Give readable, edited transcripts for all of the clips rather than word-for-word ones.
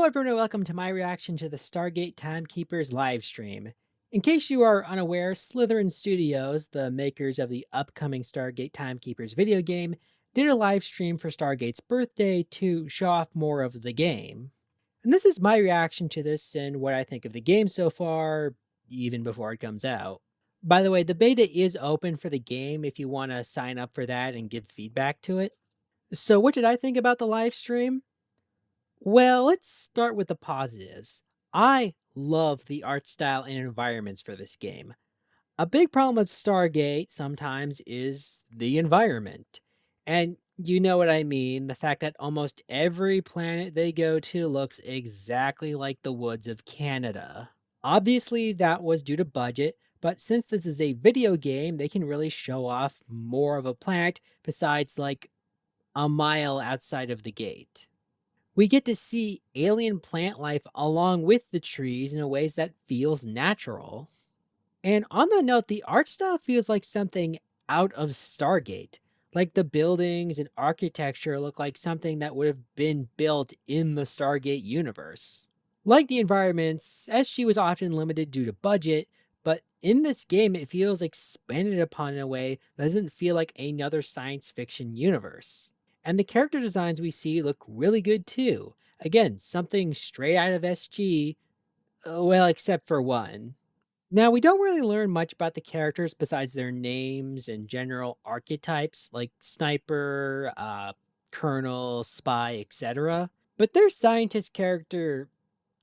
everyone, and welcome to my reaction to the Stargate Timekeepers live stream. In case you are unaware, Slytherin Studios, the makers of the upcoming Stargate Timekeepers video game, did a live stream for Stargate's birthday to show off more of the game. And this is my reaction to this and what I think of the game so far, even before it comes out. By the way, the beta is open for the game if you want to sign up for that and give feedback to it. So, what did I think about the live stream? Well, let's start with the positives. I love the art style and environments for this game. A big problem with Stargate sometimes is the environment. And you know what I mean, the fact that almost every planet they go to looks exactly like the woods of Canada. Obviously, that was due to budget, but since this is a video game, they can really show off more of a planet besides like a mile outside of the gate. We get to see alien plant life along with the trees in a ways that feels natural. And on that note, the art style feels like something out of Stargate. Like the buildings and architecture look like something that would have been built in the Stargate universe. Like the environments, SG was often limited due to budget, but in this game it feels expanded upon in a way that doesn't feel like another science fiction universe. And the character designs we see look really good too. Again, something straight out of SG, well, except for one. Now, we don't really learn much about the characters besides their names and general archetypes like sniper, colonel, spy, etc. But their scientist character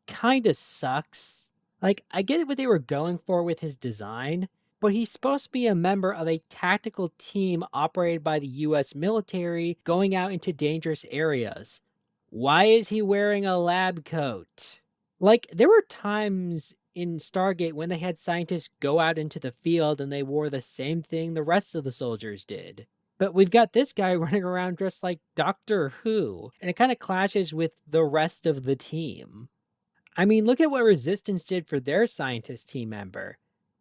kind of sucks. Like, I get what they were going for with his design, but he's supposed to be a member of a tactical team operated by the US military going out into dangerous areas. Why is he wearing a lab coat? Like, there were times in Stargate when they had scientists go out into the field and they wore the same thing the rest of the soldiers did. But we've got this guy running around dressed like Doctor Who, and it kind of clashes with the rest of the team. I mean, look at what Resistance did for their scientist team member.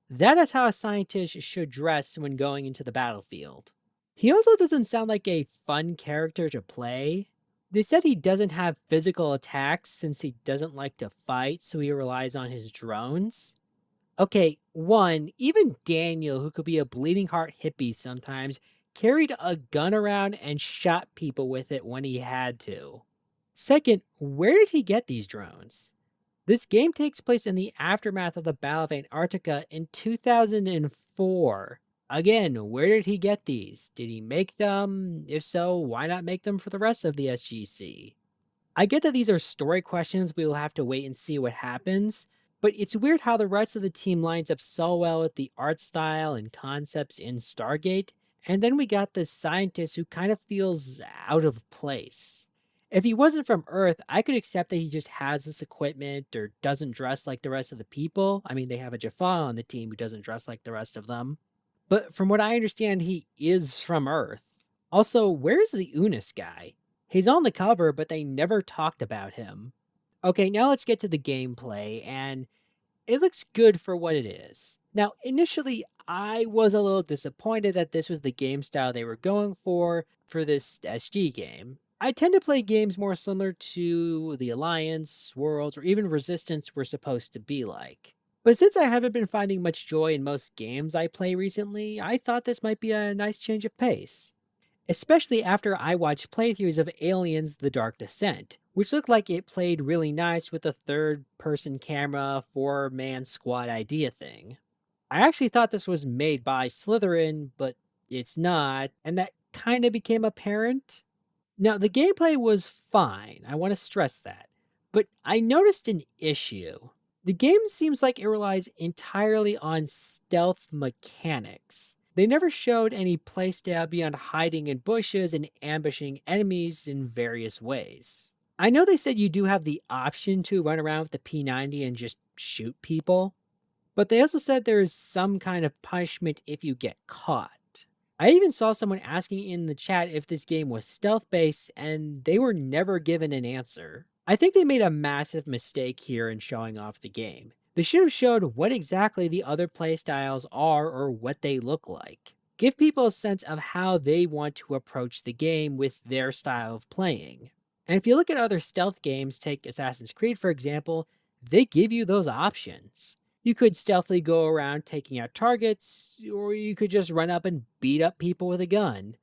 That is how a scientist should dress when going into the battlefield. He also doesn't sound like a fun character to play. They said he doesn't have physical attacks since he doesn't like to fight, so he relies on his drones. Okay, one, even Daniel, who could be a bleeding heart hippie sometimes, carried a gun around and shot people with it when he had to. Second, where did he get these drones? This game takes place in the aftermath of the Battle of Antarctica in 2004. Again, where did he get these? Did he make them? If so, why not make them for the rest of the SGC? I get that these are story questions, we will have to wait and see what happens, but it's weird how the rest of the team lines up so well with the art style and concepts in Stargate, and then we got this scientist who kind of feels out of place. If he wasn't from Earth, I could accept that he just has this equipment or doesn't dress like the rest of the people. I mean, they have a Jaffa on the team who doesn't dress like the rest of them. But from what I understand, he is from Earth. Also, where's the Unis guy? He's on the cover, but they never talked about him. Okay, now let's get to the gameplay, and it looks good for what it is. Now, initially, I was a little disappointed that this was the game style they were going for this SG game. I tend to play games more similar to the Alliance, Worlds, or even Resistance were supposed to be like. But since I haven't been finding much joy in most games I play recently, I thought this might be a nice change of pace. Especially after I watched playthroughs of Aliens The Dark Descent, which looked like it played really nice with the third person camera, 4-man squad idea thing. I actually thought this was made by Slytherin, but it's not, and that kind of became apparent. Now, the gameplay was fine, I want to stress that, but I noticed an issue. The game seems like it relies entirely on stealth mechanics. They never showed any playstyle beyond hiding in bushes and ambushing enemies in various ways. I know they said you do have the option to run around with the P90 and just shoot people, but they also said there is some kind of punishment if you get caught. I even saw someone asking in the chat if this game was stealth based, and they were never given an answer. I think they made a massive mistake here in showing off the game. They should have showed what exactly the other playstyles are or what they look like. Give people a sense of how they want to approach the game with their style of playing. And if you look at other stealth games, take Assassin's Creed for example, they give you those options. You could stealthily go around taking out targets, or you could just run up and beat up people with a gun.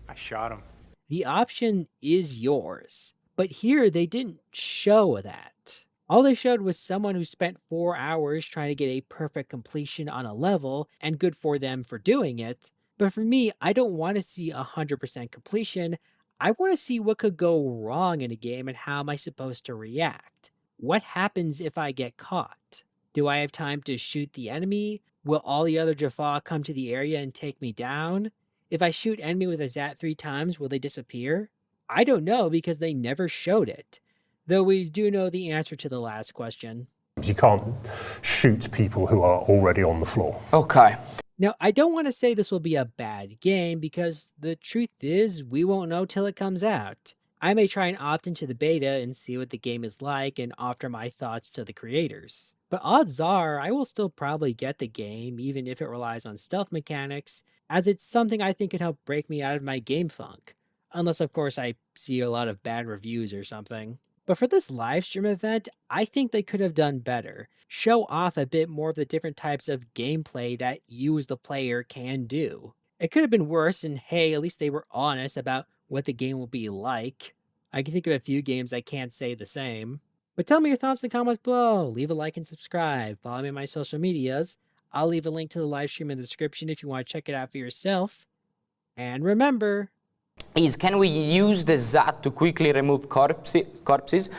I shot him. The option is yours. But here they didn't show that. All they showed was someone who spent 4 hours trying to get a perfect completion on a level, and good for them for doing it. But for me, I don't want to see 100% completion. I want to see what could go wrong in a game and how am I supposed to react. What happens if I get caught? Do I have time to shoot the enemy? Will all the other Jaffa come to the area and take me down? If I shoot enemy with a Zat 3 times, will they disappear? I don't know because they never showed it. Though we do know the answer to the last question. You can't shoot people who are already on the floor. Okay. Now, I don't want to say this will be a bad game because the truth is we won't know till it comes out. I may try and opt into the beta and see what the game is like and offer my thoughts to the creators. But odds are I will still probably get the game even if it relies on stealth mechanics, as it's something I think could help break me out of my game funk. Unless, of course, I see a lot of bad reviews or something. But for this live stream event, I think they could have done better. Show off a bit more of the different types of gameplay that you as the player can do. It could have been worse, and hey, at least they were honest about what the game will be like. I can think of a few games that can't say the same. But tell me your thoughts in the comments below. Leave a like and subscribe. Follow me on my social medias. I'll leave a link to the live stream in the description if you want to check it out for yourself. And remember, Can we use the ZAT to quickly remove corpses?